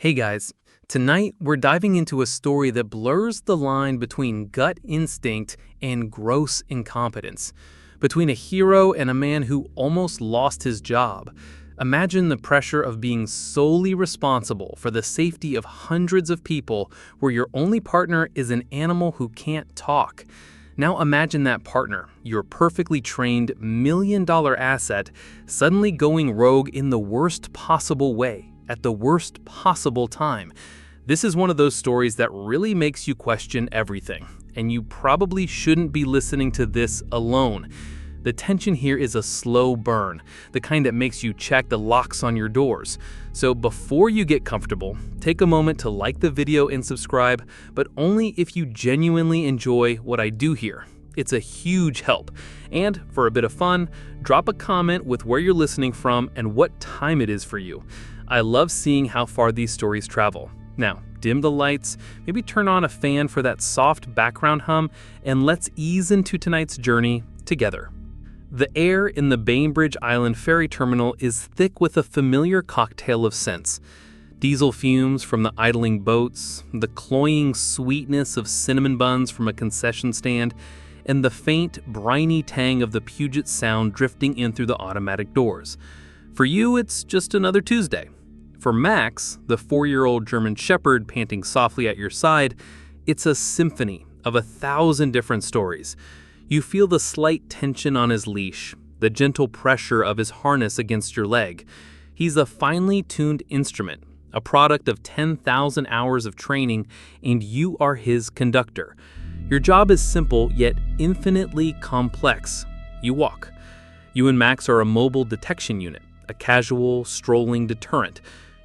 Hey guys, tonight we're diving into a story that blurs the line between gut instinct and gross incompetence, between a hero and a man who almost lost his job. Imagine the pressure of being solely responsible for the safety of hundreds of people where your only partner is an animal who can't talk. Now imagine that partner, your perfectly trained million-dollar asset, suddenly going rogue in the worst possible way, at the worst possible time. This is one of those stories that really makes you question everything, and you probably shouldn't be listening to this alone. The tension here is a slow burn, the kind that makes you check the locks on your doors. So before you get comfortable, take a moment to like the video and subscribe, but only if you genuinely enjoy what I do here. It's a huge help. And for a bit of fun, drop a comment with where you're listening from and what time it is for you. I love seeing how far these stories travel. Now, dim the lights, maybe turn on a fan for that soft background hum, and let's ease into tonight's journey together. The air in the Bainbridge Island ferry terminal is thick with a familiar cocktail of scents. Diesel fumes from the idling boats, the cloying sweetness of cinnamon buns from a concession stand, and the faint, briny tang of the Puget Sound drifting in through the automatic doors. For you, it's just another Tuesday. For Max, the 4-year-old German Shepherd panting softly at your side, it's a symphony of 1,000 different stories. You feel the slight tension on his leash, the gentle pressure of his harness against your leg. He's a finely tuned instrument, a product of 10,000 hours of training, and you are his conductor. Your job is simple yet infinitely complex. You walk. You and Max are a mobile detection unit, a casual, strolling deterrent.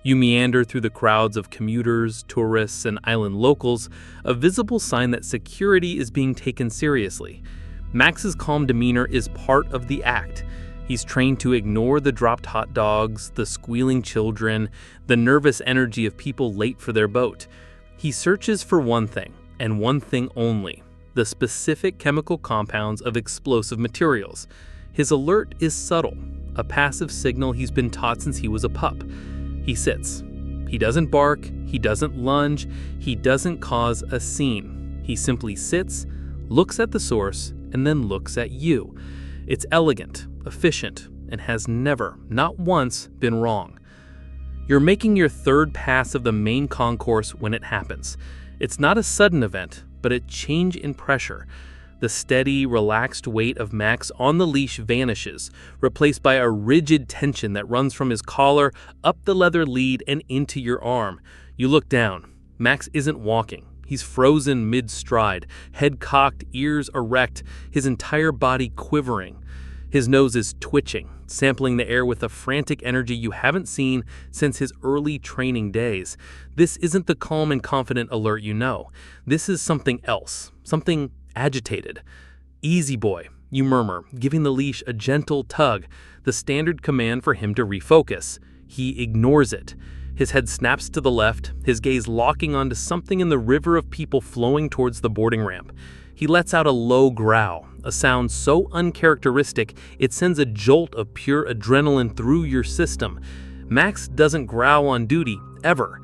You meander through the crowds of commuters, tourists, and island locals, a visible sign that security is being taken seriously. Max's calm demeanor is part of the act. He's trained to ignore the dropped hot dogs, the squealing children, the nervous energy of people late for their boat. He searches for one thing, and one thing only: the specific chemical compounds of explosive materials. His alert is subtle, a passive signal he's been taught since he was a pup. He sits. He doesn't bark, he doesn't lunge, he doesn't cause a scene. He simply sits, looks at the source, and then looks at you. It's elegant, efficient, and has never, not once, been wrong. You're making your third pass of the main concourse when it happens. It's not a sudden event, but a change in pressure. The steady, relaxed weight of Max on the leash vanishes, replaced by a rigid tension that runs from his collar, up the leather lead, and into your arm. You look down. Max isn't walking. He's frozen mid-stride, head cocked, ears erect, his entire body quivering. His nose is twitching, sampling the air with a frantic energy you haven't seen since his early training days. This isn't the calm and confident alert you know. This is something else, something agitated. "Easy, boy," you murmur, giving the leash a gentle tug, the standard command for him to refocus. He ignores it. His head snaps to the left, his gaze locking onto something in the river of people flowing towards the boarding ramp. He lets out a low growl, a sound so uncharacteristic it sends a jolt of pure adrenaline through your system. Max doesn't growl on duty, ever.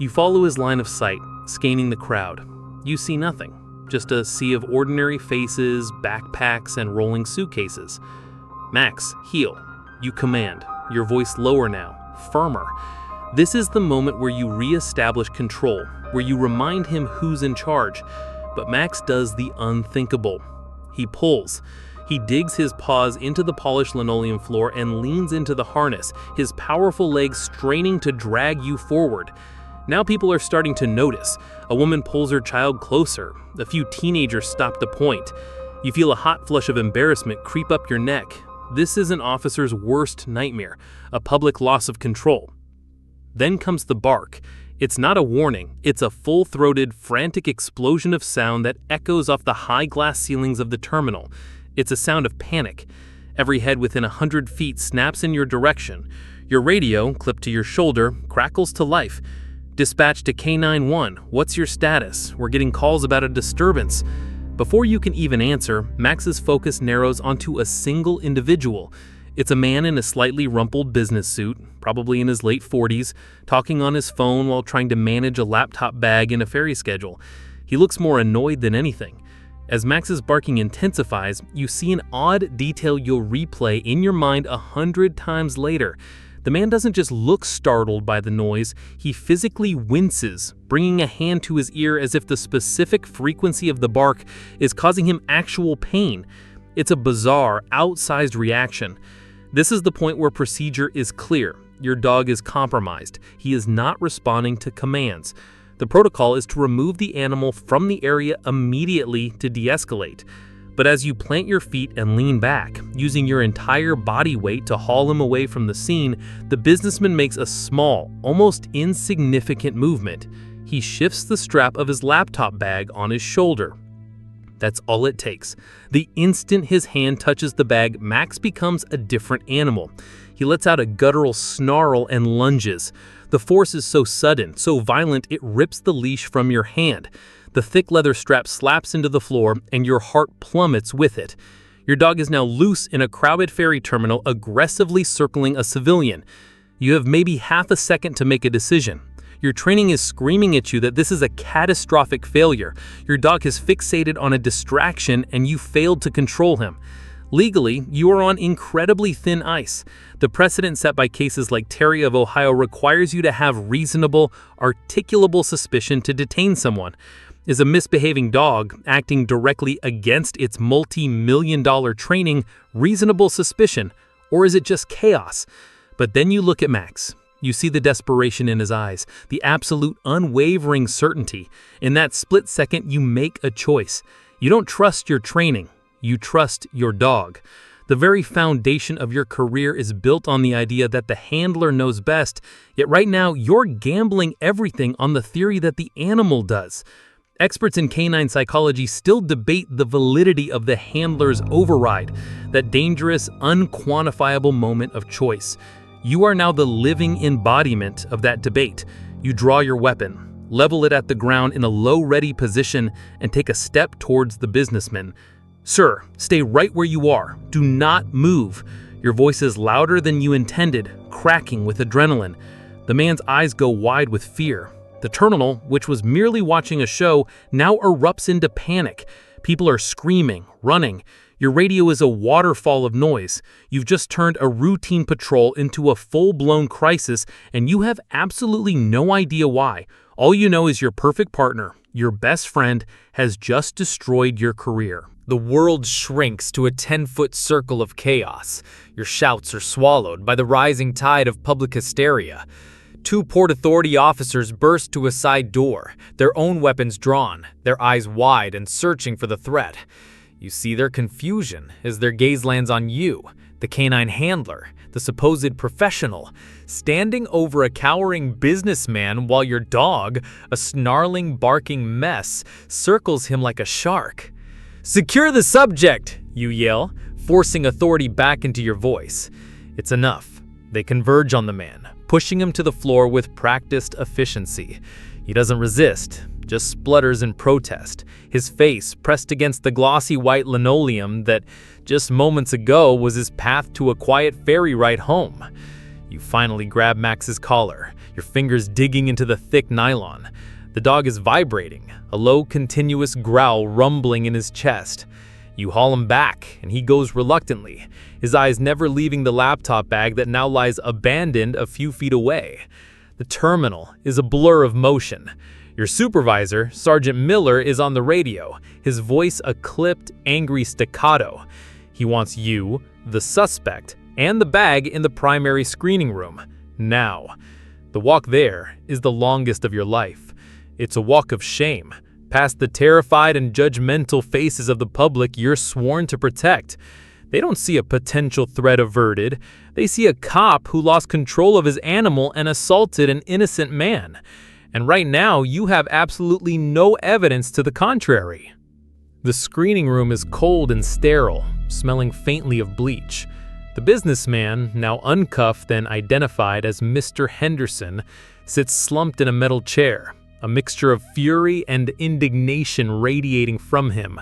You follow his line of sight, scanning the crowd. You see nothing. Just a sea of ordinary faces, backpacks, and rolling suitcases. "Max, heel." You command, your voice lower now, firmer. This is the moment where you re-establish control, where you remind him who's in charge. But Max does the unthinkable. He pulls. He digs his paws into the polished linoleum floor and leans into the harness, his powerful legs straining to drag you forward. Now people are starting to notice. A woman pulls her child closer. A few teenagers stop to point. You feel a hot flush of embarrassment creep up your neck. This is an officer's worst nightmare, a public loss of control. Then comes the bark. It's not a warning. It's a full-throated, frantic explosion of sound that echoes off the high glass ceilings of the terminal. It's a sound of panic. Every head within 100 feet snaps in your direction. Your radio, clipped to your shoulder, crackles to life. "Dispatch to K91, what's your status? We're getting calls about a disturbance." Before you can even answer, Max's focus narrows onto a single individual. It's a man in a slightly rumpled business suit, probably in his late 40s, talking on his phone while trying to manage a laptop bag in a ferry schedule. He looks more annoyed than anything. As Max's barking intensifies, you see an odd detail you'll replay in your mind 100 times later. The man doesn't just look startled by the noise, he physically winces, bringing a hand to his ear as if the specific frequency of the bark is causing him actual pain. It's a bizarre, outsized reaction. This is the point where procedure is clear. Your dog is compromised. He is not responding to commands. The protocol is to remove the animal from the area immediately to de-escalate. But as you plant your feet and lean back, using your entire body weight to haul him away from the scene, the businessman makes a small, almost insignificant movement. He shifts the strap of his laptop bag on his shoulder. That's all it takes. The instant his hand touches the bag, Max becomes a different animal. He lets out a guttural snarl and lunges. The force is so sudden, so violent, it rips the leash from your hand. The thick leather strap slaps into the floor, and your heart plummets with it. Your dog is now loose in a crowded ferry terminal, aggressively circling a civilian. You have maybe half a second to make a decision. Your training is screaming at you that this is a catastrophic failure. Your dog has fixated on a distraction, and you failed to control him. Legally, you are on incredibly thin ice. The precedent set by cases like Terry of Ohio requires you to have reasonable, articulable suspicion to detain someone. Is a misbehaving dog acting directly against its multi-million-dollar training reasonable suspicion, or is it just chaos? But then you look at Max. You see the desperation in his eyes, the absolute unwavering certainty. In that split second, you make a choice. You don't trust your training. You trust your dog. The very foundation of your career is built on the idea that the handler knows best, yet right now you're gambling everything on the theory that the animal does. Experts in canine psychology still debate the validity of the handler's override, that dangerous, unquantifiable moment of choice. You are now the living embodiment of that debate. You draw your weapon, level it at the ground in a low-ready position, and take a step towards the businessman. "Sir, stay right where you are. Do not move." Your voice is louder than you intended, cracking with adrenaline. The man's eyes go wide with fear. The terminal, which was merely watching a show, now erupts into panic. People are screaming, running. Your radio is a waterfall of noise. You've just turned a routine patrol into a full-blown crisis, and you have absolutely no idea why. All you know is your perfect partner, your best friend, has just destroyed your career. The world shrinks to a 10-foot circle of chaos. Your shouts are swallowed by the rising tide of public hysteria. Two Port Authority officers burst to a side door, their own weapons drawn, their eyes wide and searching for the threat. You see their confusion as their gaze lands on you, the canine handler, the supposed professional, standing over a cowering businessman while your dog, a snarling, barking mess, circles him like a shark. "Secure the subject!" you yell, forcing authority back into your voice. It's enough. They converge on the man, pushing him to the floor with practiced efficiency. He doesn't resist, just splutters in protest, his face pressed against the glossy white linoleum that just moments ago was his path to a quiet ferry ride home. You finally grab Max's collar, your fingers digging into the thick nylon. The dog is vibrating, a low, continuous growl rumbling in his chest. You haul him back, and he goes reluctantly, his eyes never leaving the laptop bag that now lies abandoned a few feet away. The terminal is a blur of motion. Your supervisor, Sergeant Miller, is on the radio, his voice a clipped, angry staccato. He wants you, the suspect, and the bag in the primary screening room. Now. The walk there is the longest of your life. It's a walk of shame, past the terrified and judgmental faces of the public you're sworn to protect. They don't see a potential threat averted. They see a cop who lost control of his animal and assaulted an innocent man. And right now, you have absolutely no evidence to the contrary. The screening room is cold and sterile, smelling faintly of bleach. The businessman, now uncuffed and identified as Mr. Henderson, sits slumped in a metal chair, a mixture of fury and indignation radiating from him.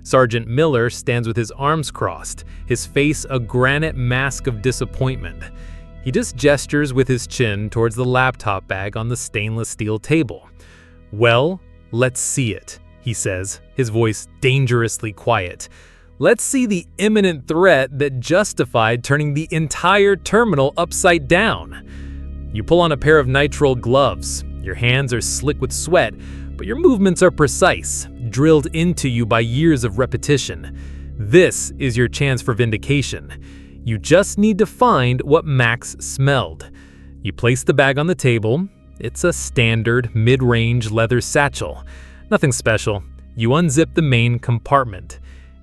Sergeant Miller stands with his arms crossed, his face a granite mask of disappointment. He just gestures with his chin towards the laptop bag on the stainless steel table. "Well, let's see it," he says, his voice dangerously quiet. "Let's see the imminent threat that justified turning the entire terminal upside down." You pull on a pair of nitrile gloves. Your hands are slick with sweat, but your movements are precise, drilled into you by years of repetition. This is your chance for vindication. You just need to find what Max smelled. You place the bag on the table. It's a standard, mid-range leather satchel. Nothing special. You unzip the main compartment.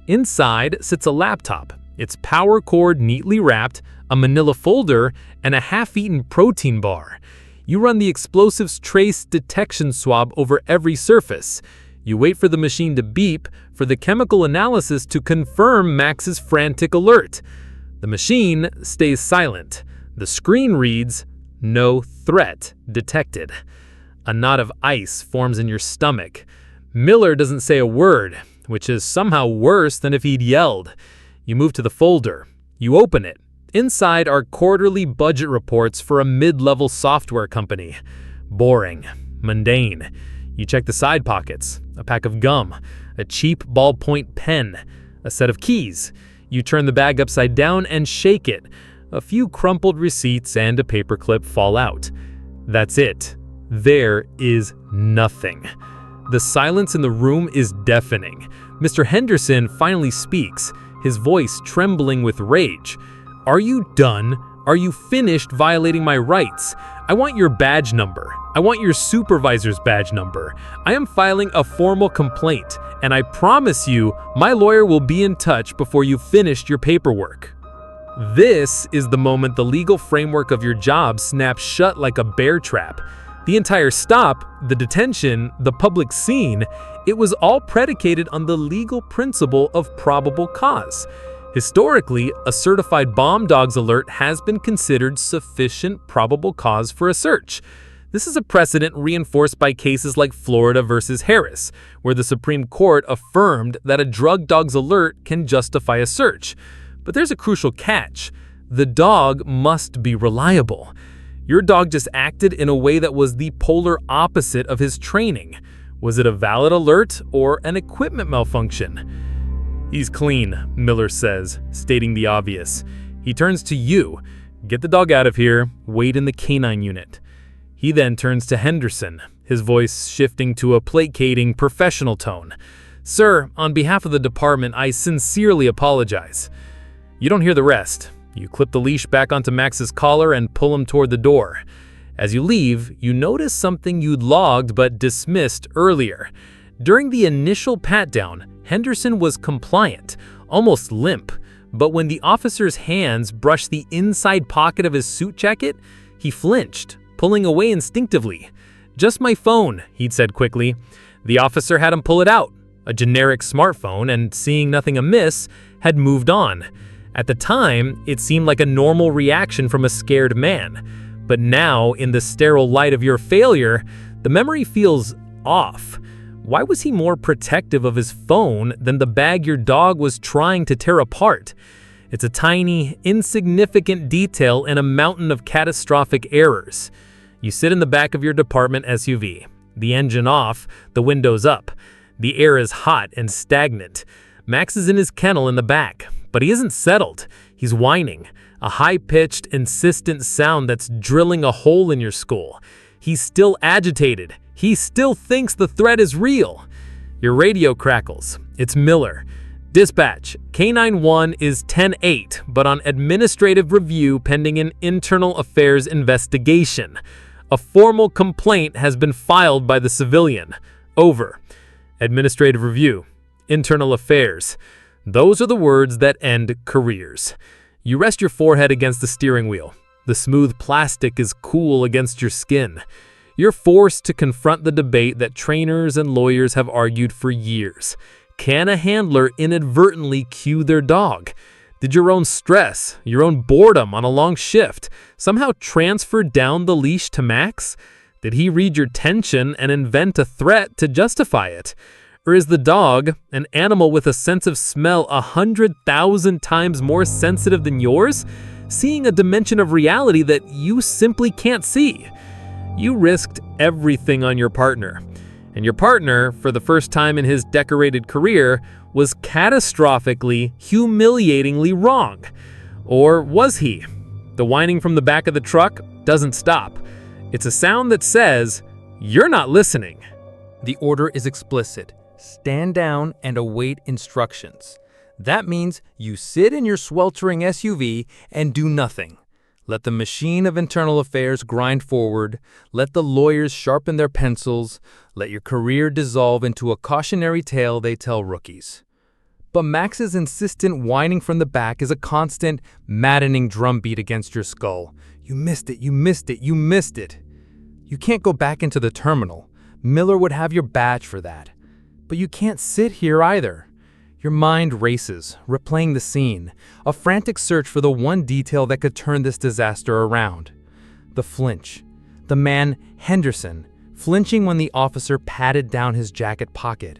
Inside sits a laptop, its power cord neatly wrapped, a manila folder, and a half-eaten protein bar. You run the explosives trace detection swab over every surface. You wait for the machine to beep, for the chemical analysis to confirm Max's frantic alert. The machine stays silent. The screen reads, "No threat detected." A knot of ice forms in your stomach. Miller doesn't say a word, which is somehow worse than if he'd yelled. You move to the folder. You open it. Inside are quarterly budget reports for a mid-level software company. Boring, mundane. You check the side pockets, a pack of gum, a cheap ballpoint pen, a set of keys. You turn the bag upside down and shake it. A few crumpled receipts and a paperclip fall out. That's it. There is nothing. The silence in the room is deafening. Mr. Henderson finally speaks, his voice trembling with rage. "Are you done? Are you finished violating my rights? I want your badge number. I want your supervisor's badge number. I am filing a formal complaint, and I promise you, my lawyer will be in touch before you've finished your paperwork." This is the moment the legal framework of your job snaps shut like a bear trap. The entire stop, the detention, the public scene, it was all predicated on the legal principle of probable cause. Historically, a certified bomb dogs alert has been considered sufficient probable cause for a search. This is a precedent reinforced by cases like Florida versus Harris, where the Supreme Court affirmed that a drug dog's alert can justify a search. But there's a crucial catch. The dog must be reliable. Your dog just acted in a way that was the polar opposite of his training. Was it a valid alert or an equipment malfunction? "He's clean," Miller says, stating the obvious. He turns to you. "Get the dog out of here. Wait in the canine unit." He then turns to Henderson, his voice shifting to a placating, professional tone. "Sir, on behalf of the department, I sincerely apologize." You don't hear the rest. You clip the leash back onto Max's collar and pull him toward the door. As you leave, you notice something you'd logged but dismissed earlier. During the initial pat-down, Henderson was compliant, almost limp, but when the officer's hands brushed the inside pocket of his suit jacket, he flinched, pulling away instinctively. "Just my phone," he'd said quickly. The officer had him pull it out, a generic smartphone, and seeing nothing amiss, had moved on. At the time, it seemed like a normal reaction from a scared man. But now, in the sterile light of your failure, the memory feels off. Why was he more protective of his phone than the bag your dog was trying to tear apart? It's a tiny, insignificant detail in a mountain of catastrophic errors. You sit in the back of your department SUV, the engine off, the windows up. The air is hot and stagnant. Max is in his kennel in the back, but he isn't settled. He's whining, a high-pitched, insistent sound that's drilling a hole in your skull. He's still agitated. He still thinks the threat is real. Your radio crackles. It's Miller. "Dispatch, K91 is 10-8, but on administrative review pending an internal affairs investigation. A formal complaint has been filed by the civilian. Over." Administrative review. Internal affairs. Those are the words that end careers. You rest your forehead against the steering wheel. The smooth plastic is cool against your skin. You're forced to confront the debate that trainers and lawyers have argued for years. Can a handler inadvertently cue their dog? Did your own stress, your own boredom on a long shift, somehow transfer down the leash to Max? Did he read your tension and invent a threat to justify it? Or is the dog, an animal with a sense of smell 100,000 times more sensitive than yours, seeing a dimension of reality that you simply can't see? You risked everything on your partner. And your partner, for the first time in his decorated career, was catastrophically, humiliatingly wrong. Or was he? The whining from the back of the truck doesn't stop. It's a sound that says, "You're not listening." The order is explicit. Stand down and await instructions. That means you sit in your sweltering SUV and do nothing. Let the machine of internal affairs grind forward. Let the lawyers sharpen their pencils. Let your career dissolve into a cautionary tale they tell rookies. But Max's insistent whining from the back is a constant, maddening drumbeat against your skull. You missed it, you missed it, you missed it. You can't go back into the terminal. Miller would have your badge for that. But you can't sit here either. Your mind races, replaying the scene, a frantic search for the one detail that could turn this disaster around. The flinch. The man, Henderson, flinching when the officer patted down his jacket pocket.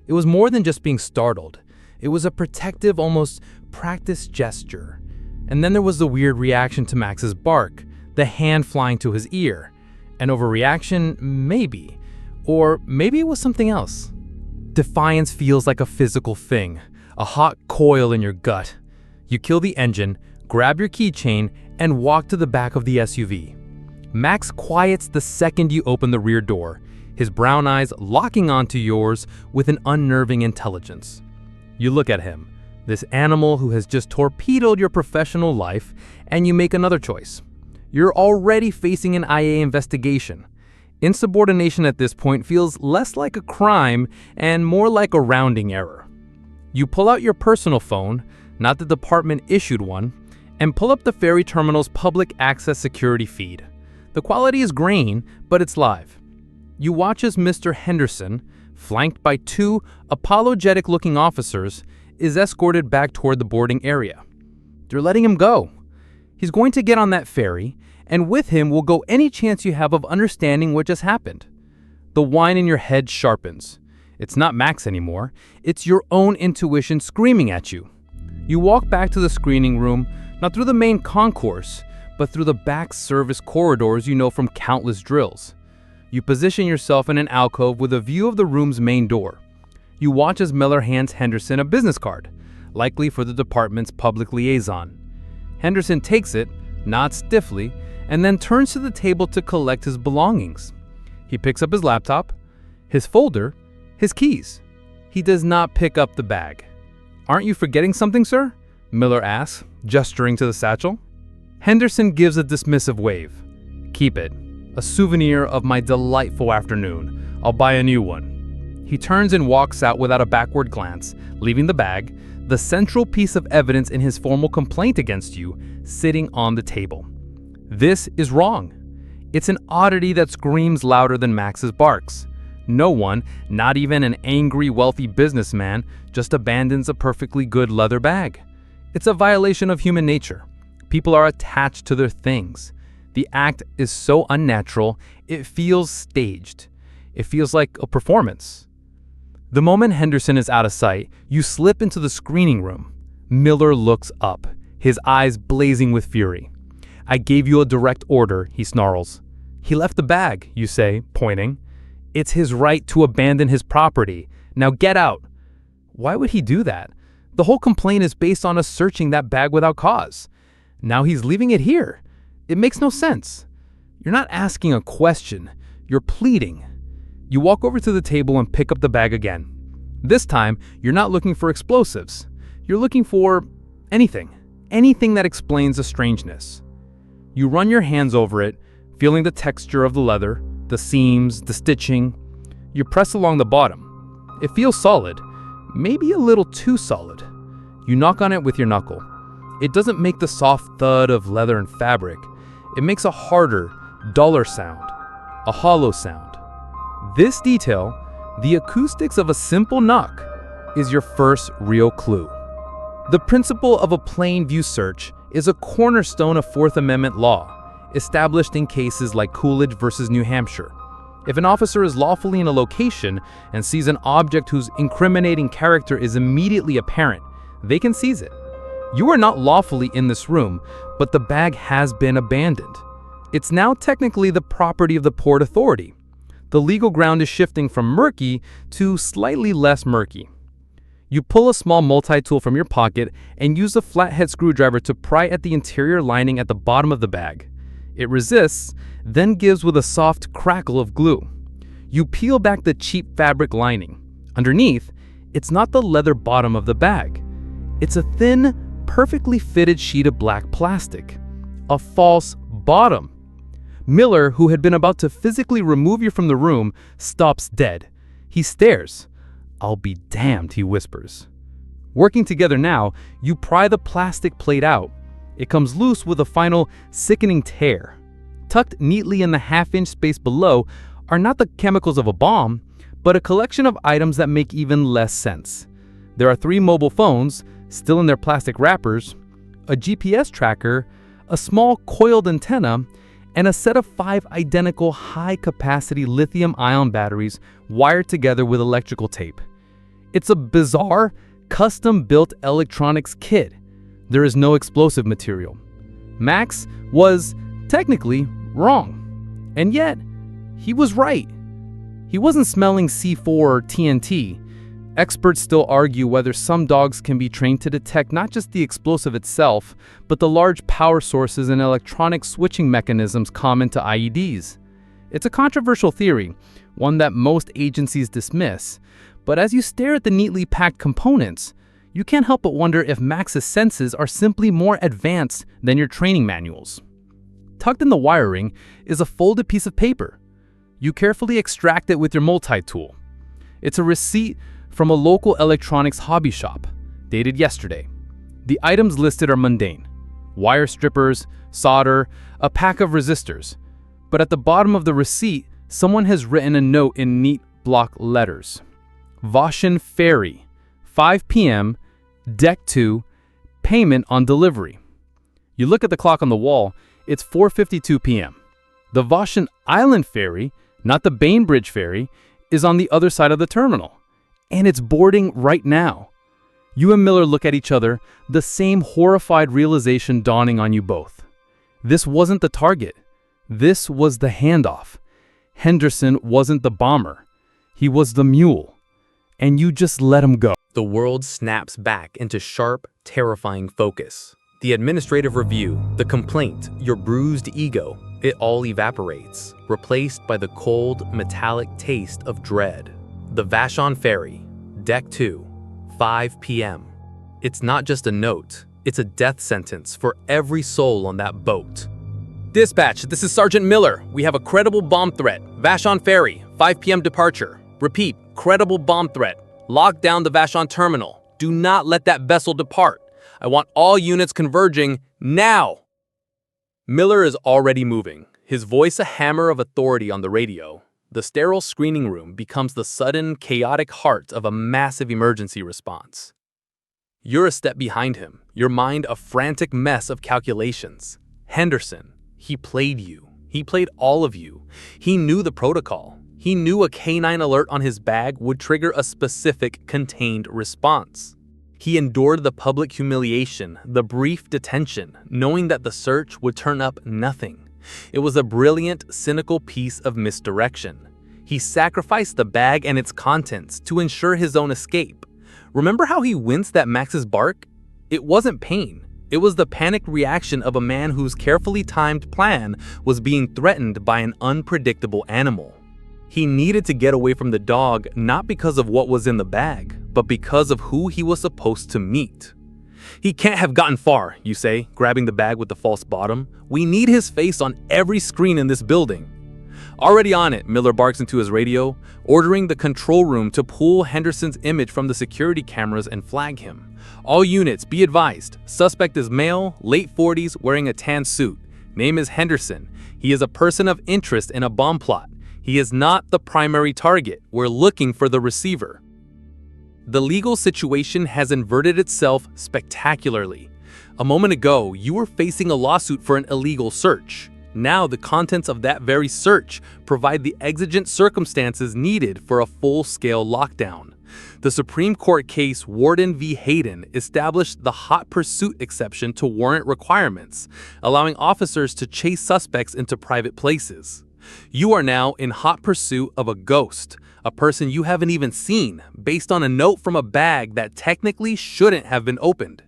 It was more than just being startled. It was a protective, almost practiced gesture. And then there was the weird reaction to Max's bark, the hand flying to his ear. An overreaction, maybe. Or maybe it was something else. Defiance feels like a physical thing, a hot coil in your gut. You kill the engine, grab your keychain, and walk to the back of the SUV. Max quiets the second you open the rear door, his brown eyes locking onto yours with an unnerving intelligence. You look at him, this animal who has just torpedoed your professional life, and you make another choice. You're already facing an IA investigation. Insubordination at this point feels less like a crime and more like a rounding error. You pull out your personal phone, not the department-issued one, and pull up the ferry terminal's public access security feed. The quality is grain, but it's live. You watch as Mr. Henderson, flanked by two apologetic-looking officers, is escorted back toward the boarding area. They're letting him go. He's going to get on that ferry, and with him will go any chance you have of understanding what just happened. The whine in your head sharpens. It's not Max anymore. It's your own intuition screaming at you. You walk back to the screening room, not through the main concourse, but through the back service corridors you know from countless drills. You position yourself in an alcove with a view of the room's main door. You watch as Miller hands Henderson a business card, likely for the department's public liaison. Henderson takes it, nods stiffly, and then turns to the table to collect his belongings. He picks up his laptop, his folder, his keys. He does not pick up the bag. "Aren't you forgetting something, sir?" Miller asks, gesturing to the satchel. Henderson gives a dismissive wave. "Keep it. A souvenir of my delightful afternoon. I'll buy a new one." He turns and walks out without a backward glance, leaving the bag, the central piece of evidence in his formal complaint against you, sitting on the table. This is wrong. It's an oddity that screams louder than Max's barks. No one, not even an angry, wealthy businessman, just abandons a perfectly good leather bag. It's a violation of human nature. People are attached to their things. The act is so unnatural, it feels staged. It feels like a performance. The moment Henderson is out of sight, you slip into the screening room. Miller looks up, his eyes blazing with fury. "I gave you a direct order," he snarls. "He left the bag," you say, pointing. "It's his right to abandon his property. Now get out." Why would he do that? The whole complaint is based on us searching that bag without cause. Now he's leaving it here. It makes no sense. You're not asking a question. You're pleading. You walk over to the table and pick up the bag again. This time, you're not looking for explosives. You're looking for anything. Anything that explains the strangeness. You run your hands over it, feeling the texture of the leather, the seams, the stitching. You press along the bottom. It feels solid, maybe a little too solid. You knock on it with your knuckle. It doesn't make the soft thud of leather and fabric. It makes a harder, duller sound, a hollow sound. This detail, the acoustics of a simple knock, is your first real clue. The principle of a plain view search is a cornerstone of Fourth Amendment law, established in cases like Coolidge versus New Hampshire. If an officer is lawfully in a location and sees an object whose incriminating character is immediately apparent, they can seize it. You are not lawfully in this room, but the bag has been abandoned. It's now technically the property of the Port Authority. The legal ground is shifting from murky to slightly less murky. You pull a small multi-tool from your pocket and use a flathead screwdriver to pry at the interior lining at the bottom of the bag. It resists, then gives with a soft crackle of glue. You peel back the cheap fabric lining. Underneath, it's not the leather bottom of the bag. It's a thin, perfectly fitted sheet of black plastic. A false bottom. Miller, who had been about to physically remove you from the room, stops dead. He stares. "I'll be damned," he whispers. Working together now, you pry the plastic plate out. It comes loose with a final sickening tear. Tucked neatly in the half-inch space below are not the chemicals of a bomb, but a collection of items that make even less sense. There are 3 mobile phones, still in their plastic wrappers, a GPS tracker, a small coiled antenna, and a set of 5 identical high-capacity lithium-ion batteries wired together with electrical tape. It's a bizarre, custom-built electronics kit. There is no explosive material. Max was, technically, wrong. And yet, he was right. He wasn't smelling C4 or TNT. Experts still argue whether some dogs can be trained to detect not just the explosive itself, but the large power sources and electronic switching mechanisms common to IEDs. It's a controversial theory, one that most agencies dismiss, but as you stare at the neatly packed components, you can't help but wonder if Max's senses are simply more advanced than your training manuals. Tucked in the wiring is a folded piece of paper. You carefully extract it with your multi-tool. It's a receipt from a local electronics hobby shop, dated yesterday. The items listed are mundane: wire strippers, solder, a pack of resistors. But at the bottom of the receipt, someone has written a note in neat block letters. Vashon Ferry, 5 p.m., Deck 2, payment on delivery. You look at the clock on the wall, it's 4:52 p.m. The Vashon Island Ferry, not the Bainbridge Ferry, is on the other side of the terminal. And it's boarding right now. You and Miller look at each other, the same horrified realization dawning on you both. This wasn't the target. This was the handoff. Henderson wasn't the bomber. He was the mule. And you just let him go. The world snaps back into sharp, terrifying focus. The administrative review, the complaint, your bruised ego, it all evaporates, replaced by the cold, metallic taste of dread. The Vashon Ferry, Deck 2, 5 p.m. It's not just a note, it's a death sentence for every soul on that boat. Dispatch, this is Sergeant Miller. We have a credible bomb threat. Vashon Ferry, 5 p.m. departure. Repeat, credible bomb threat. Lock down the Vashon terminal. Do not let that vessel depart. I want all units converging now. Miller is already moving, his voice a hammer of authority on the radio. The sterile screening room becomes the sudden, chaotic heart of a massive emergency response. You're a step behind him, your mind a frantic mess of calculations. Henderson, he played you. He played all of you. He knew the protocol. He knew a canine alert on his bag would trigger a specific, contained response. He endured the public humiliation, the brief detention, knowing that the search would turn up nothing. It was a brilliant, cynical piece of misdirection. He sacrificed the bag and its contents to ensure his own escape. Remember how he winced at Max's bark? It wasn't pain. It was the panicked reaction of a man whose carefully timed plan was being threatened by an unpredictable animal. He needed to get away from the dog not because of what was in the bag, but because of who he was supposed to meet. He can't have gotten far, you say, grabbing the bag with the false bottom. We need his face on every screen in this building. Already on it, Miller barks into his radio, ordering the control room to pull Henderson's image from the security cameras and flag him. All units, be advised. Suspect is male, late 40s, wearing a tan suit. Name is Henderson. He is a person of interest in a bomb plot. He is not the primary target. We're looking for the receiver. The legal situation has inverted itself spectacularly. A moment ago, you were facing a lawsuit for an illegal search. Now the contents of that very search provide the exigent circumstances needed for a full-scale lockdown. The Supreme Court case Warden v. Hayden established the hot pursuit exception to warrant requirements, allowing officers to chase suspects into private places. You are now in hot pursuit of a ghost, a person you haven't even seen, based on a note from a bag that technically shouldn't have been opened.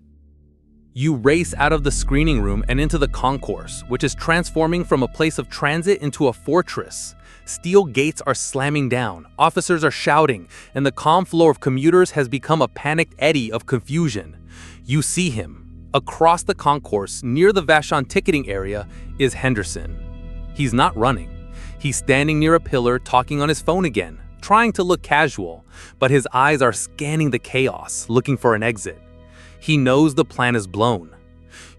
You race out of the screening room and into the concourse, which is transforming from a place of transit into a fortress. Steel gates are slamming down, officers are shouting, and the calm flow of commuters has become a panicked eddy of confusion. You see him. Across the concourse, near the Vashon ticketing area, is Henderson. He's not running. He's standing near a pillar talking on his phone again, trying to look casual, but his eyes are scanning the chaos, looking for an exit. He knows the plan is blown.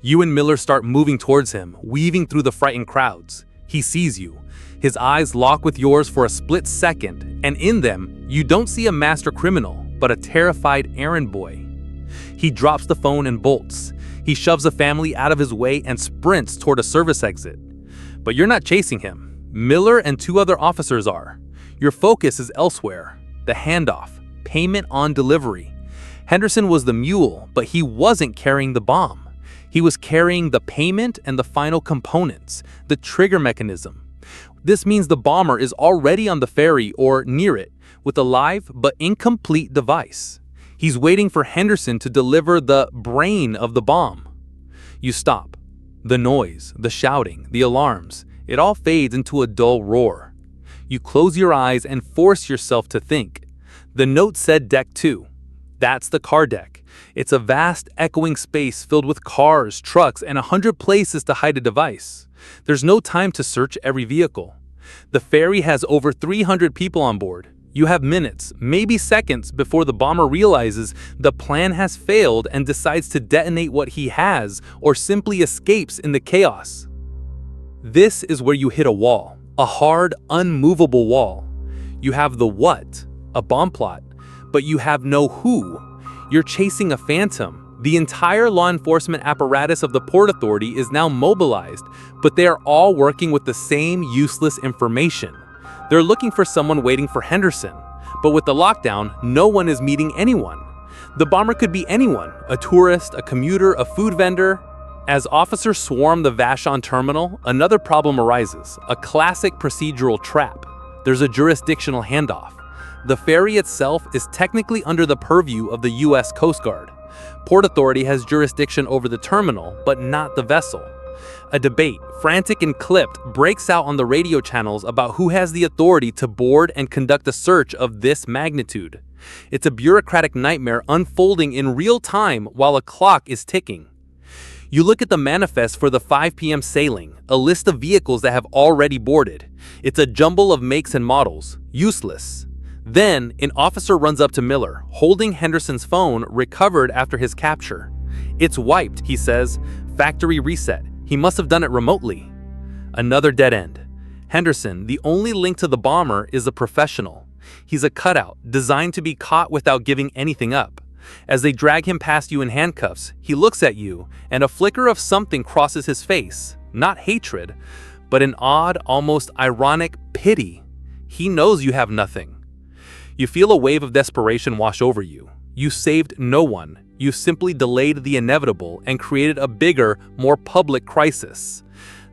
You and Miller start moving towards him, weaving through the frightened crowds. He sees you. His eyes lock with yours for a split second, and in them, you don't see a master criminal, but a terrified errand boy. He drops the phone and bolts. He shoves a family out of his way and sprints toward a service exit. But you're not chasing him. Miller and 2 other officers are. Your focus is elsewhere. The handoff, payment on delivery. Henderson was the mule, but he wasn't carrying the bomb. He was carrying the payment and the final components, the trigger mechanism. This means the bomber is already on the ferry or near it, with a live but incomplete device. He's waiting for Henderson to deliver the brain of the bomb. You stop. The noise, the shouting, the alarms, it all fades into a dull roar. You close your eyes and force yourself to think. The note said Deck 2. That's the car deck. It's a vast, echoing space filled with cars, trucks, and 100 places to hide a device. There's no time to search every vehicle. The ferry has over 300 people on board. You have minutes, maybe seconds, before the bomber realizes the plan has failed and decides to detonate what he has or simply escapes in the chaos. This is where you hit a wall, a hard, unmovable wall. You have the what, a bomb plot, but you have no who. You're chasing a phantom. The entire law enforcement apparatus of the Port Authority is now mobilized, but they are all working with the same useless information. They're looking for someone waiting for Henderson, but with the lockdown, no one is meeting anyone. The bomber could be anyone, a tourist, a commuter, a food vendor. As officers swarm the Vashon terminal, another problem arises, a classic procedural trap. There's a jurisdictional handoff. The ferry itself is technically under the purview of the U.S. Coast Guard. Port Authority has jurisdiction over the terminal, but not the vessel. A debate, frantic and clipped, breaks out on the radio channels about who has the authority to board and conduct a search of this magnitude. It's a bureaucratic nightmare unfolding in real time while a clock is ticking. You look at the manifest for the 5 p.m. sailing, a list of vehicles that have already boarded. It's a jumble of makes and models, useless. Then, an officer runs up to Miller, holding Henderson's phone recovered after his capture. It's wiped, he says. Factory reset. He must have done it remotely. Another dead end. Henderson, the only link to the bomber, is a professional. He's a cutout, designed to be caught without giving anything up. As they drag him past you in handcuffs, he looks at you, and a flicker of something crosses his face. Not hatred, but an odd, almost ironic pity. He knows you have nothing. You feel a wave of desperation wash over you. You saved no one. You simply delayed the inevitable and created a bigger, more public crisis.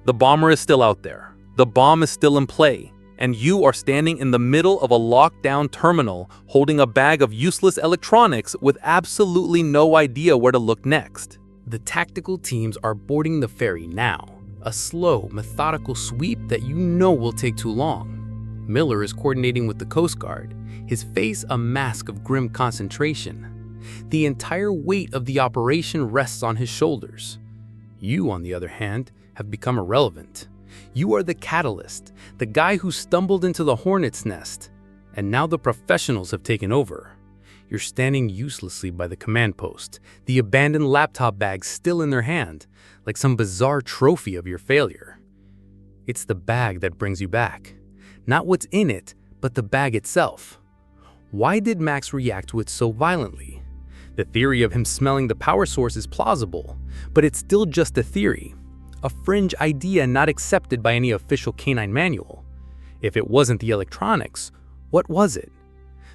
The bomber is still out there. The bomb is still in play. And you are standing in the middle of a locked-down terminal holding a bag of useless electronics with absolutely no idea where to look next. The tactical teams are boarding the ferry now, a slow, methodical sweep that you know will take too long. Miller is coordinating with the Coast Guard, his face a mask of grim concentration. The entire weight of the operation rests on his shoulders. You, on the other hand, have become irrelevant. You are the catalyst, the guy who stumbled into the hornet's nest, and now the professionals have taken over. You're standing uselessly by the command post, the abandoned laptop bag still in their hand, like some bizarre trophy of your failure. It's the bag that brings you back. Not what's in it, but the bag itself. Why did Max react to it so violently? The theory of him smelling the power source is plausible, but it's still just a theory. a fringe idea not accepted by any official canine manual. If it wasn't the electronics, what was it?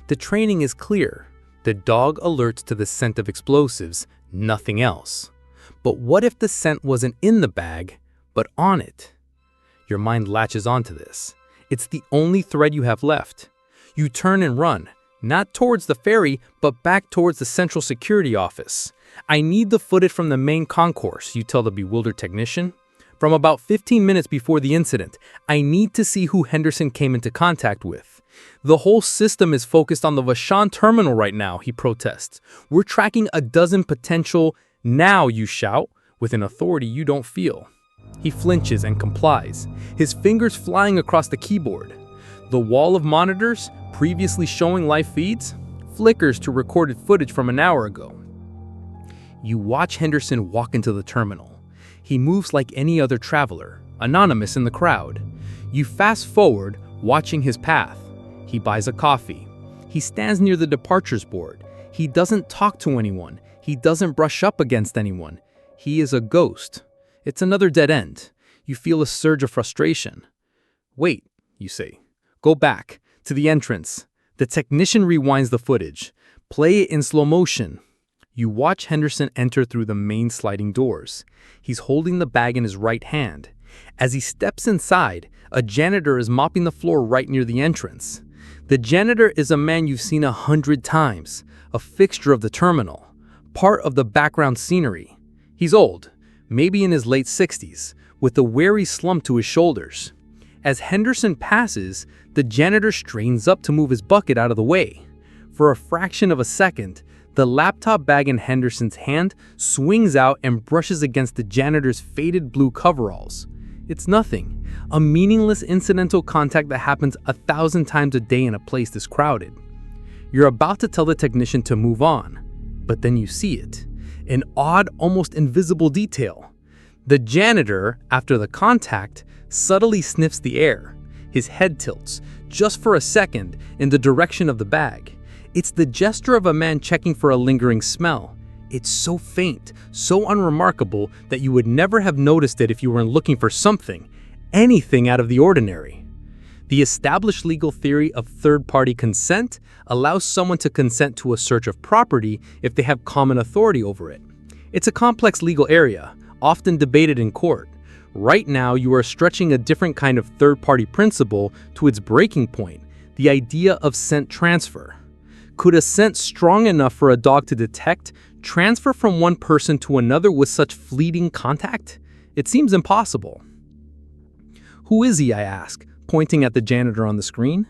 The training is clear. The dog alerts to the scent of explosives, nothing else. But what if the scent wasn't in the bag, but on it? Your mind latches onto this. It's the only thread you have left. You turn and run, not towards the ferry, but back towards the central security office. I need the footage from the main concourse, you tell the bewildered technician. From about 15 minutes before the incident, I need to see who Henderson came into contact with. The whole system is focused on the Vashon terminal right now, he protests. We're tracking a dozen potential, now you shout, with an authority you don't feel. He flinches and complies, his fingers flying across the keyboard. The wall of monitors, previously showing live feeds, flickers to recorded footage from an hour ago. You watch Henderson walk into the terminal. He moves like any other traveler, anonymous in the crowd. You fast forward, watching his path. He buys a coffee. He stands near the departures board. He doesn't talk to anyone. He doesn't brush up against anyone. He is a ghost. It's another dead end. You feel a surge of frustration. Wait, you say. Go back to the entrance. The technician rewinds the footage. Play it in slow motion. You watch Henderson enter through the main sliding doors. He's holding the bag in his right hand. As he steps inside, a janitor is mopping the floor right near the entrance. The janitor is a man you've seen 100 times, a fixture of the terminal, part of the background scenery. He's old, maybe in his late 60s, with a weary slump to his shoulders. As Henderson passes, the janitor strains up to move his bucket out of the way. For a fraction of a second, the laptop bag in Henderson's hand swings out and brushes against the janitor's faded blue coveralls. It's nothing, a meaningless incidental contact that happens 1,000 times a day in a place this crowded. You're about to tell the technician to move on, but then you see it, an odd, almost invisible detail. The janitor, after the contact, subtly sniffs the air. His head tilts, just for a second, in the direction of the bag. It's the gesture of a man checking for a lingering smell. It's so faint, so unremarkable that you would never have noticed it if you weren't looking for something, anything out of the ordinary. The established legal theory of third-party consent allows someone to consent to a search of property if they have common authority over it. It's a complex legal area, often debated in court. Right now, you are stretching a different kind of third-party principle to its breaking point, the idea of scent transfer. Could a scent strong enough for a dog to detect transfer from one person to another with such fleeting contact? It seems impossible. Who is he, I ask, pointing at the janitor on the screen.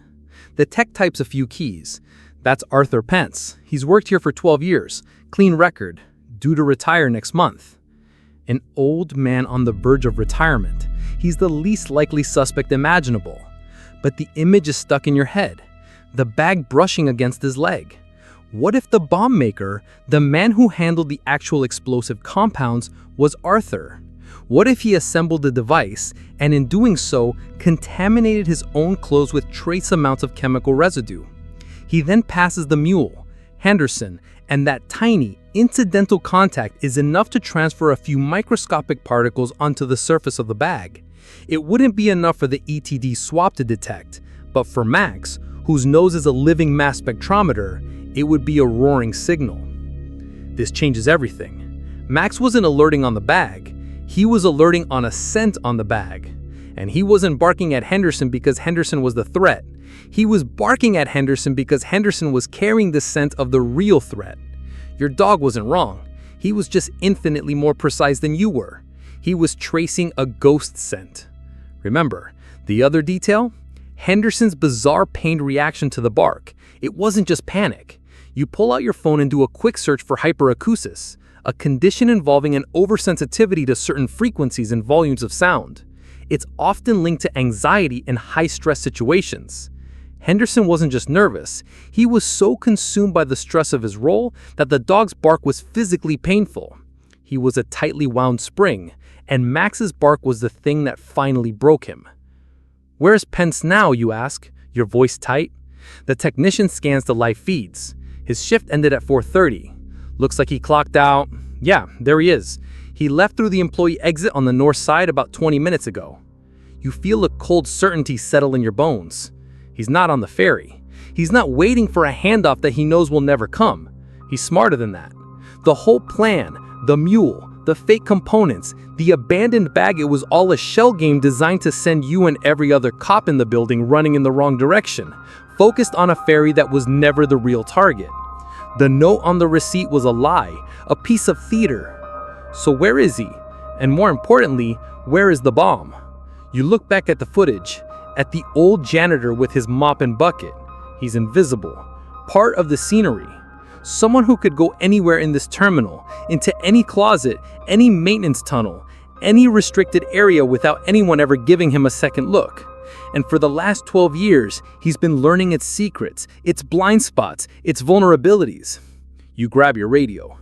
The tech types a few keys. That's Arthur Pence. He's worked here for 12 years. Clean record. Due to retire next month. An old man on the verge of retirement. He's the least likely suspect imaginable. But the image is stuck in your head. The bag brushing against his leg. What if the bomb maker, the man who handled the actual explosive compounds, was Arthur? What if he assembled the device and in doing so contaminated his own clothes with trace amounts of chemical residue? He then passes the mule, Henderson, and that tiny, incidental contact is enough to transfer a few microscopic particles onto the surface of the bag. It wouldn't be enough for the ETD swab to detect, but for Max, whose nose is a living mass spectrometer, it would be a roaring signal. This changes everything. Max wasn't alerting on the bag, he was alerting on a scent on the bag. And he wasn't barking at Henderson because Henderson was the threat. He was barking at Henderson because Henderson was carrying the scent of the real threat. Your dog wasn't wrong. He was just infinitely more precise than you were. He was tracing a ghost scent. Remember, the other detail? Henderson's bizarre pained reaction to the bark. It wasn't just panic. You pull out your phone and do a quick search for hyperacusis, a condition involving an oversensitivity to certain frequencies and volumes of sound. It's often linked to anxiety in high-stress situations. Henderson wasn't just nervous. He was so consumed by the stress of his role that the dog's bark was physically painful. He was a tightly wound spring, and Max's bark was the thing that finally broke him. "Where's Pence now?" you ask, your voice tight. The technician scans the live feeds. His shift ended at 4:30. Looks like he clocked out. Yeah, there he is. He left through the employee exit on the north side about 20 minutes ago. You feel a cold certainty settle in your bones. He's not on the ferry. He's not waiting for a handoff that he knows will never come. He's smarter than that. The whole plan, the mule, the fake components, the abandoned bag, it was all a shell game designed to send you and every other cop in the building running in the wrong direction, focused on a ferry that was never the real target. The note on the receipt was a lie, a piece of theater. So where is he? And more importantly, where is the bomb? You look back at the footage, at the old janitor with his mop and bucket. He's invisible, part of the scenery. Someone who could go anywhere in this terminal, into any closet, any maintenance tunnel, any restricted area without anyone ever giving him a second look. And for the last 12 years, he's been learning its secrets, its blind spots, its vulnerabilities. You grab your radio.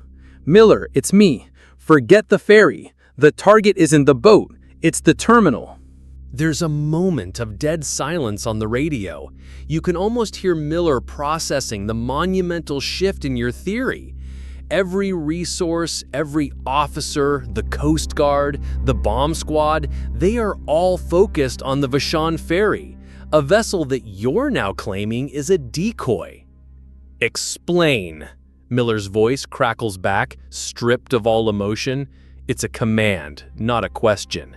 Miller, it's me. Forget the ferry. The target isn't the boat, it's the terminal. There's a moment of dead silence on the radio. You can almost hear Miller processing the monumental shift in your theory. Every resource, every officer, the Coast Guard, the bomb squad, they are all focused on the Vashon ferry, a vessel that you're now claiming is a decoy. Explain. Miller's voice crackles back, stripped of all emotion. It's a command, not a question.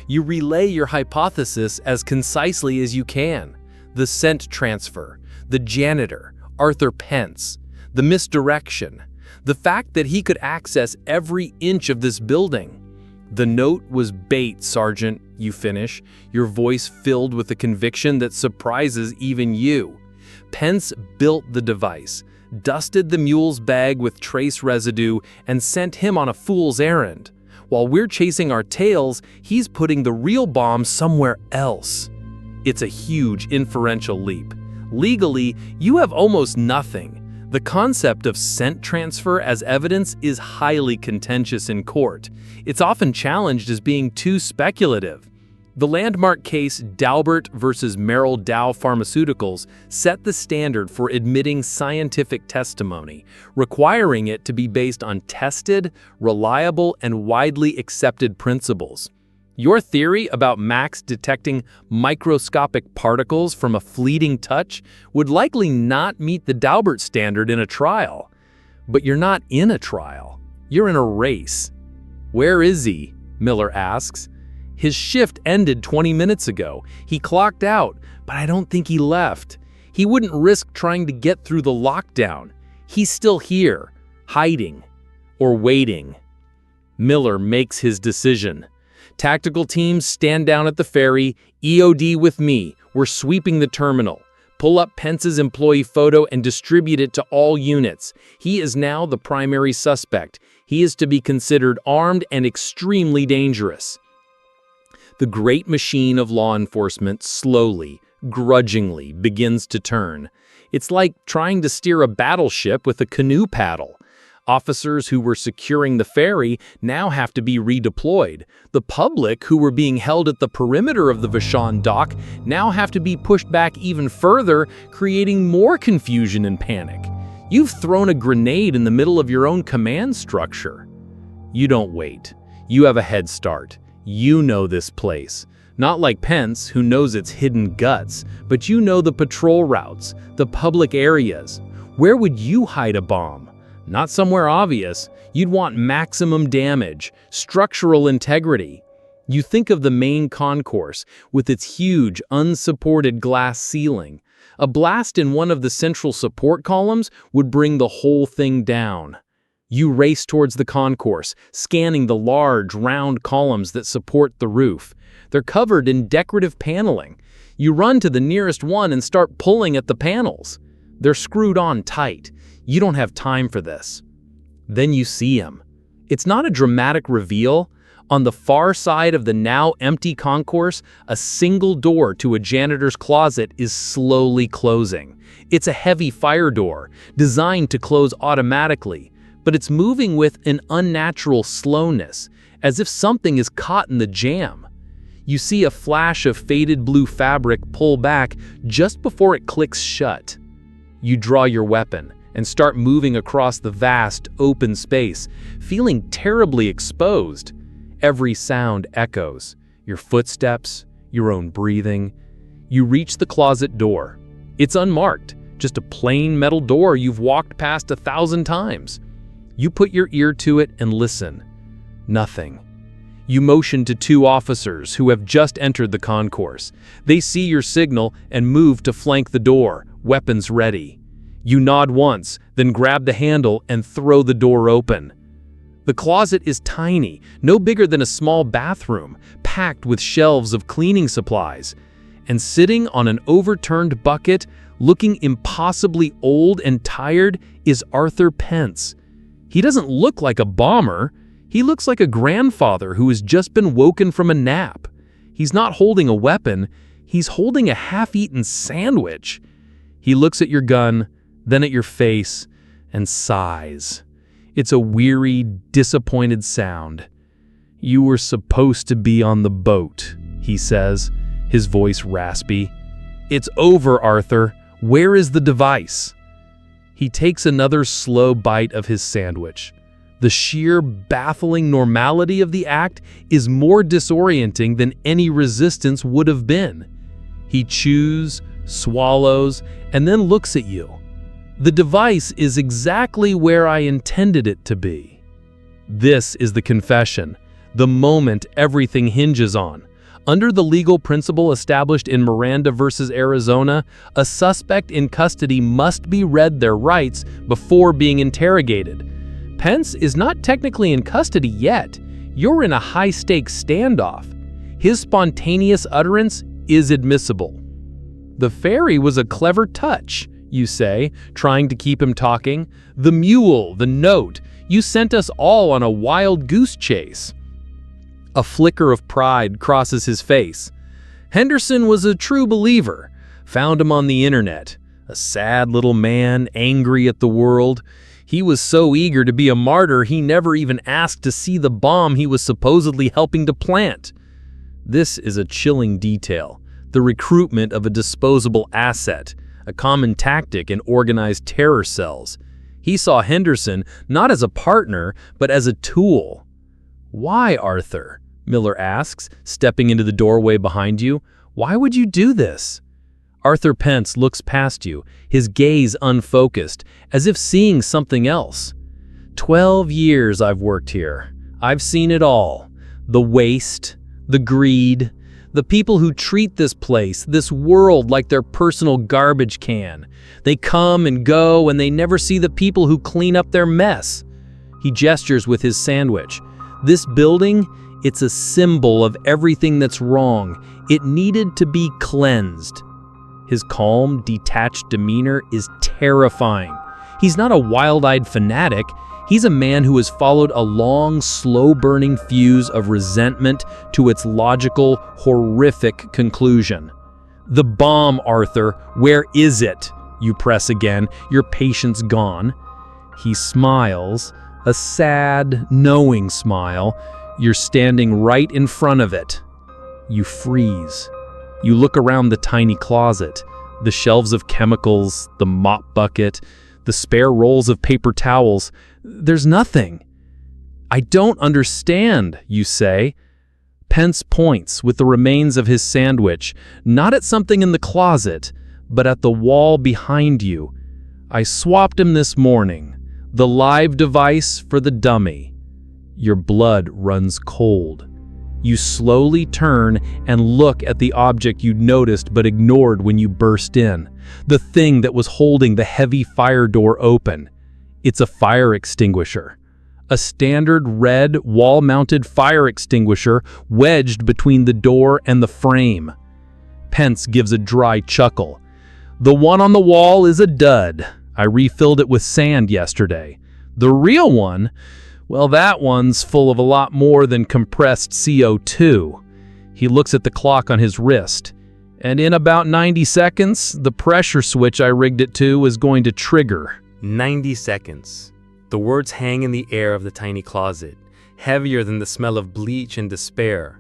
You relay your hypothesis as concisely as you can. The scent transfer, the janitor, Arthur Pence, the misdirection, the fact that he could access every inch of this building. The note was bait, Sergeant, you finish, your voice filled with a conviction that surprises even you. Pence built the device, dusted the mule's bag with trace residue, and sent him on a fool's errand. While we're chasing our tails, he's putting the real bomb somewhere else. It's a huge inferential leap. Legally, you have almost nothing. The concept of scent transfer as evidence is highly contentious in court. It's often challenged as being too speculative. The landmark case Daubert versus Merrill Dow Pharmaceuticals set the standard for admitting scientific testimony, requiring it to be based on tested, reliable, and widely accepted principles. Your theory about Max detecting microscopic particles from a fleeting touch would likely not meet the Daubert standard in a trial. But you're not in a trial. You're in a race. Where is he? Miller asks. His shift ended 20 minutes ago. He clocked out, but I don't think he left. He wouldn't risk trying to get through the lockdown. He's still here, hiding, or waiting. Miller makes his decision. Tactical teams stand down at the ferry. EOD with me. We're sweeping the terminal. Pull up Pence's employee photo and distribute it to all units. He is now the primary suspect. He is to be considered armed and extremely dangerous. The great machine of law enforcement slowly, grudgingly begins to turn. It's like trying to steer a battleship with a canoe paddle. Officers who were securing the ferry now have to be redeployed. The public who were being held at the perimeter of the Vashon dock now have to be pushed back even further, creating more confusion and panic. You've thrown a grenade in the middle of your own command structure. You don't wait. You have a head start. You know this place. Not like Pence, who knows its hidden guts, but you know the patrol routes, the public areas. Where would you hide a bomb? Not somewhere obvious. You'd want maximum damage, structural integrity. You think of the main concourse with its huge, unsupported glass ceiling. A blast in one of the central support columns would bring the whole thing down. You race towards the concourse, scanning the large, round columns that support the roof. They're covered in decorative paneling. You run to the nearest one and start pulling at the panels. They're screwed on tight. You don't have time for this. Then you see him. It's not a dramatic reveal. On the far side of the now empty concourse, a single door to a janitor's closet is slowly closing. It's a heavy fire door, designed to close automatically, but it's moving with an unnatural slowness, as if something is caught in the jam. You see a flash of faded blue fabric pull back just before it clicks shut. You draw your weapon, and start moving across the vast, open space, feeling terribly exposed. Every sound echoes, your footsteps, your own breathing. You reach the closet door. It's unmarked, just a plain metal door you've walked past 1,000 times. You put your ear to it and listen. Nothing. You motion to 2 officers who have just entered the concourse. They see your signal and move to flank the door, weapons ready. You nod once, then grab the handle and throw the door open. The closet is tiny, no bigger than a small bathroom, packed with shelves of cleaning supplies. And sitting on an overturned bucket, looking impossibly old and tired, is Arthur Pence. He doesn't look like a bomber. He looks like a grandfather who has just been woken from a nap. He's not holding a weapon. He's holding a half-eaten sandwich. He looks at your gun, then at your face, and sighs. It's a weary, disappointed sound. "You were supposed to be on the boat," he says, his voice raspy. "It's over, Arthur. Where is the device?" He takes another slow bite of his sandwich. The sheer, baffling normality of the act is more disorienting than any resistance would have been. He chews, swallows, and then looks at you. "The device is exactly where I intended it to be." This is the confession, the moment everything hinges on. Under the legal principle established in Miranda versus Arizona, a suspect in custody must be read their rights before being interrogated. Pence is not technically in custody yet. You're in a high-stakes standoff. His spontaneous utterance is admissible. "The ferry was a clever touch," you say, trying to keep him talking. "The mule, the note, you sent us all on a wild goose chase." A flicker of pride crosses his face. "Henderson was a true believer. Found him on the internet. A sad little man, angry at the world. He was so eager to be a martyr he never even asked to see the bomb he was supposedly helping to plant." This is a chilling detail, the recruitment of a disposable asset, a common tactic in organized terror cells. He saw Henderson not as a partner, but as a tool. "Why, Arthur?" Miller asks, stepping into the doorway behind you. "Why would you do this?" Arthur Pence looks past you, his gaze unfocused, as if seeing something else. 12 years I've worked here. I've seen it all. The waste, the greed, the people who treat this place, this world, like their personal garbage can. They come and go, and they never see the people who clean up their mess." He gestures with his sandwich. "This building, it's a symbol of everything that's wrong. It needed to be cleansed." His calm, detached demeanor is terrifying. He's not a wild-eyed fanatic. He's a man who has followed a long, slow-burning fuse of resentment to its logical, horrific conclusion. "The bomb, Arthur. Where is it?" You press again, your patience gone. He smiles, a sad, knowing smile. You're standing right in front of it. You freeze. You look around the tiny closet, the shelves of chemicals, the mop bucket, the spare rolls of paper towels. There's nothing. "I don't understand," you say. Pence points with the remains of his sandwich, not at something in the closet, but at the wall behind you. "I swapped him this morning. The live device for the dummy." Your blood runs cold. You slowly turn and look at the object you'd noticed but ignored when you burst in, the thing that was holding the heavy fire door open. It's a fire extinguisher. A standard red wall-mounted fire extinguisher wedged between the door and the frame. Pence gives a dry chuckle. "The one on the wall is a dud. I refilled it with sand yesterday. The real one, well, that one's full of a lot more than compressed CO2. He looks at the clock on his wrist. "And in about 90 seconds, the pressure switch I rigged it to is going to trigger." 90 seconds. The words hang in the air of the tiny closet, heavier than the smell of bleach and despair.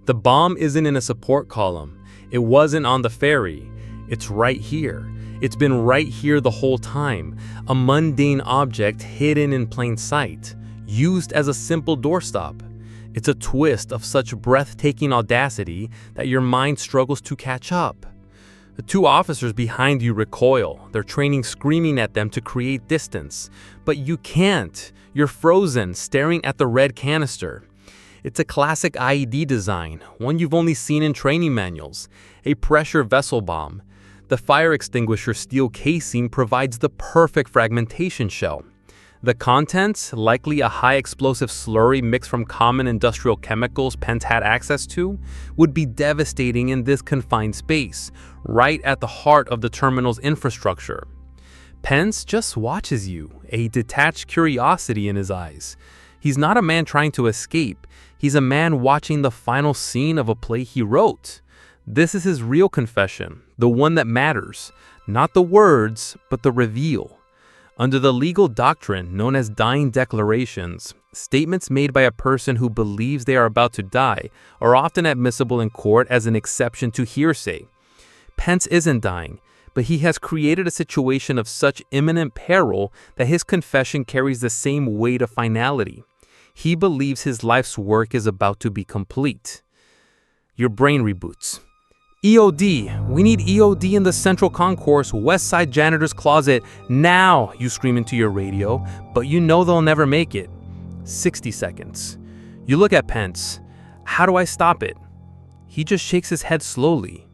The bomb isn't in a support column. It wasn't on the ferry. It's right here. It's been right here the whole time, a mundane object hidden in plain sight, used as a simple doorstop. It's a twist of such breathtaking audacity that your mind struggles to catch up. The two officers behind you recoil, their training screaming at them to create distance. But you can't. You're frozen, staring at the red canister. It's a classic IED design, one you've only seen in training manuals, a pressure vessel bomb. The fire extinguisher steel casing provides the perfect fragmentation shell. The contents, likely a high explosive slurry mixed from common industrial chemicals Pence had access to, would be devastating in this confined space, right at the heart of the terminal's infrastructure. Pence just watches you, a detached curiosity in his eyes. He's not a man trying to escape, he's a man watching the final scene of a play he wrote. This is his real confession, the one that matters, not the words, but the reveal. Under the legal doctrine known as dying declarations, statements made by a person who believes they are about to die are often admissible in court as an exception to hearsay. Pence isn't dying, but he has created a situation of such imminent peril that his confession carries the same weight of finality. He believes his life's work is about to be complete. Your brain reboots. EOD, we need EOD in the central concourse, west side janitor's closet, now, you scream into your radio, but you know they'll never make it. 60 seconds. You look at Pence. How do I stop it? He just shakes his head slowly.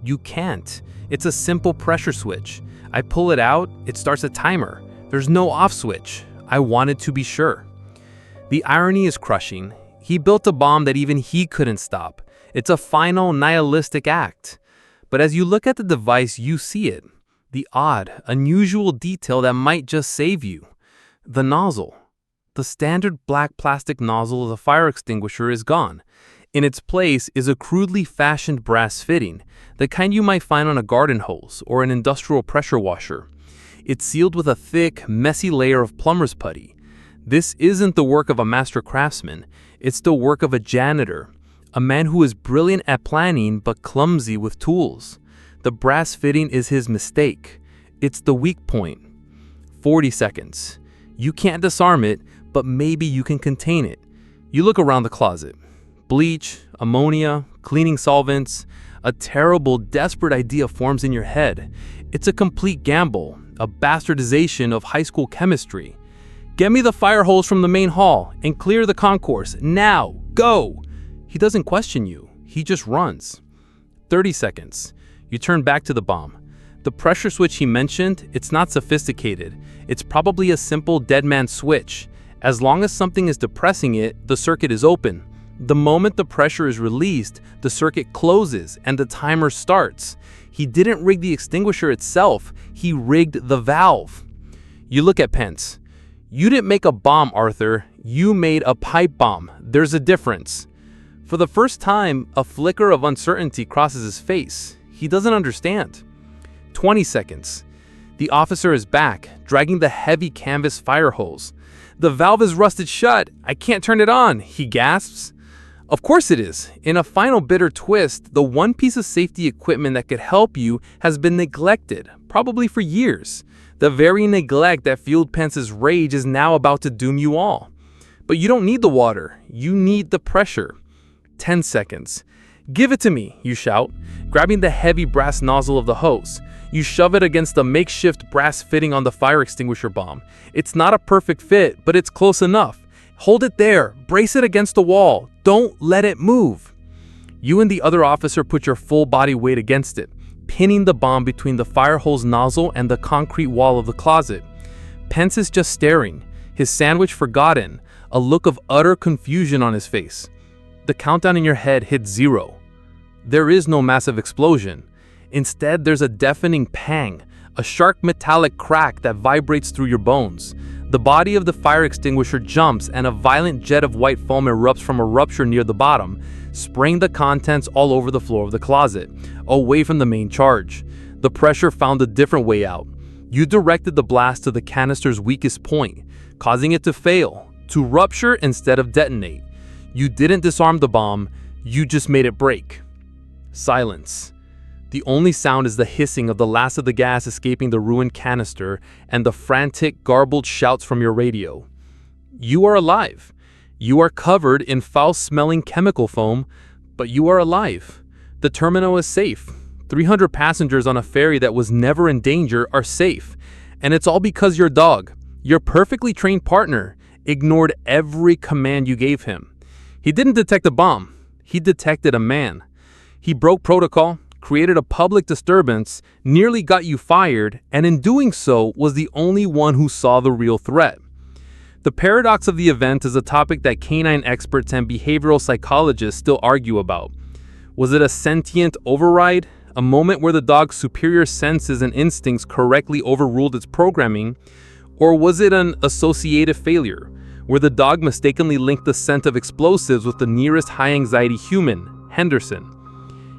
You can't. It's a simple pressure switch. I pull it out, it starts a timer. There's no off switch. I wanted to be sure. The irony is crushing. He built a bomb that even he couldn't stop. It's a final, nihilistic act. But as you look at the device, you see it. The odd, unusual detail that might just save you. The nozzle. The standard black plastic nozzle of the fire extinguisher is gone. In its place is a crudely fashioned brass fitting, the kind you might find on a garden hose or an industrial pressure washer. It's sealed with a thick, messy layer of plumber's putty. This isn't the work of a master craftsman. It's the work of a janitor. A man who is brilliant at planning but clumsy with tools. The brass fitting is his mistake. It's the weak point. 40 seconds. You can't disarm it, but maybe you can contain it. You look around the closet. Bleach, ammonia, cleaning solvents. A terrible, desperate idea forms in your head. It's a complete gamble, a bastardization of high school chemistry. Get me the fire hose from the main hall and clear the concourse. Now, go! He doesn't question you. He just runs. 30 seconds. You turn back to the bomb. The pressure switch he mentioned, it's not sophisticated. It's probably a simple dead man switch. As long as something is depressing it, the circuit is open. The moment the pressure is released, the circuit closes and the timer starts. He didn't rig the extinguisher itself. He rigged the valve. You look at Pence. You didn't make a bomb, Arthur. You made a pipe bomb. There's a difference. For the first time, a flicker of uncertainty crosses his face. He doesn't understand. 20 seconds. The officer is back, dragging the heavy canvas fire hose. The valve is rusted shut. I can't turn it on, he gasps. Of course it is. In a final bitter twist, the one piece of safety equipment that could help you has been neglected, probably for years. The very neglect that fueled Pence's rage is now about to doom you all. But you don't need the water. You need the pressure. 10 seconds. Give it to me, you shout, grabbing the heavy brass nozzle of the hose. You shove it against the makeshift brass fitting on the fire extinguisher bomb. It's not a perfect fit, but it's close enough. Hold it there. Brace it against the wall. Don't let it move. You and the other officer put your full body weight against it, pinning the bomb between the fire hose nozzle and the concrete wall of the closet. Pence is just staring, his sandwich forgotten, a look of utter confusion on his face. The countdown in your head hits 0. There is no massive explosion. Instead, there's a deafening pang, a sharp metallic crack that vibrates through your bones. The body of the fire extinguisher jumps and a violent jet of white foam erupts from a rupture near the bottom, spraying the contents all over the floor of the closet, away from the main charge. The pressure found a different way out. You directed the blast to the canister's weakest point, causing it to fail, to rupture instead of detonate. You didn't disarm the bomb, you just made it break. Silence. The only sound is the hissing of the last of the gas escaping the ruined canister and the frantic, garbled shouts from your radio. You are alive. You are covered in foul-smelling chemical foam, but you are alive. The terminal is safe. 300 passengers on a ferry that was never in danger are safe. And it's all because your dog, your perfectly trained partner, ignored every command you gave him. He didn't detect a bomb. He detected a man. He broke protocol, created a public disturbance, nearly got you fired, and in doing so was the only one who saw the real threat. The paradox of the event is a topic that canine experts and behavioral psychologists still argue about. Was it a sentient override, a moment where the dog's superior senses and instincts correctly overruled its programming, or was it an associative failure, where the dog mistakenly linked the scent of explosives with the nearest high-anxiety human, Henderson?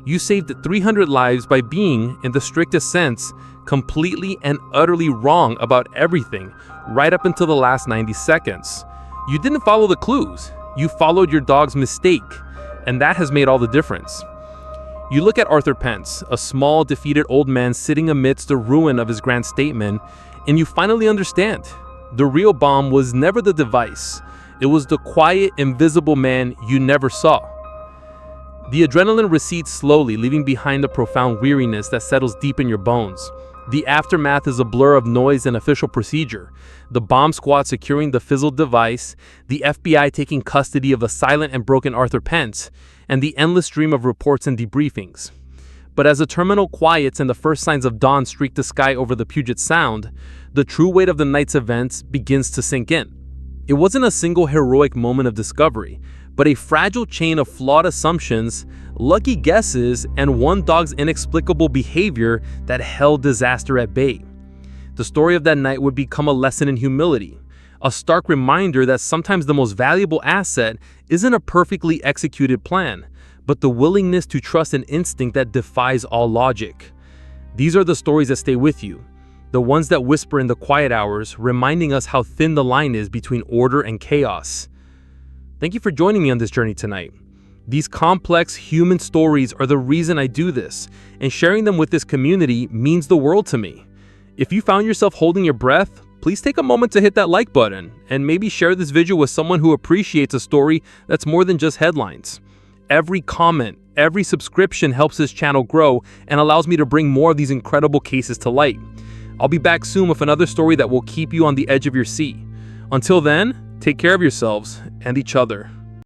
You saved 300 lives by being, in the strictest sense, completely and utterly wrong about everything, right up until the last 90 seconds. You didn't follow the clues. You followed your dog's mistake, and that has made all the difference. You look at Arthur Pence, a small, defeated old man sitting amidst the ruin of his grand statement, and you finally understand. The real bomb was never the device. It was the quiet, invisible man you never saw. The adrenaline recedes slowly, leaving behind a profound weariness that settles deep in your bones. The aftermath is a blur of noise and official procedure. The bomb squad securing the fizzled device, the FBI taking custody of a silent and broken Arthur Pence, and the endless stream of reports and debriefings. But as the terminal quiets and the first signs of dawn streak the sky over the Puget Sound, the true weight of the night's events begins to sink in. It wasn't a single heroic moment of discovery, but a fragile chain of flawed assumptions, lucky guesses, and one dog's inexplicable behavior that held disaster at bay. The story of that night would become a lesson in humility, a stark reminder that sometimes the most valuable asset isn't a perfectly executed plan, but the willingness to trust an instinct that defies all logic. These are the stories that stay with you, the ones that whisper in the quiet hours, reminding us how thin the line is between order and chaos. Thank you for joining me on this journey tonight. These complex human stories are the reason I do this, and sharing them with this community means the world to me. If you found yourself holding your breath, please take a moment to hit that like button, and maybe share this video with someone who appreciates a story that's more than just headlines. Every comment, every subscription helps this channel grow and allows me to bring more of these incredible cases to light. I'll be back soon with another story that will keep you on the edge of your seat. Until then, take care of yourselves and each other.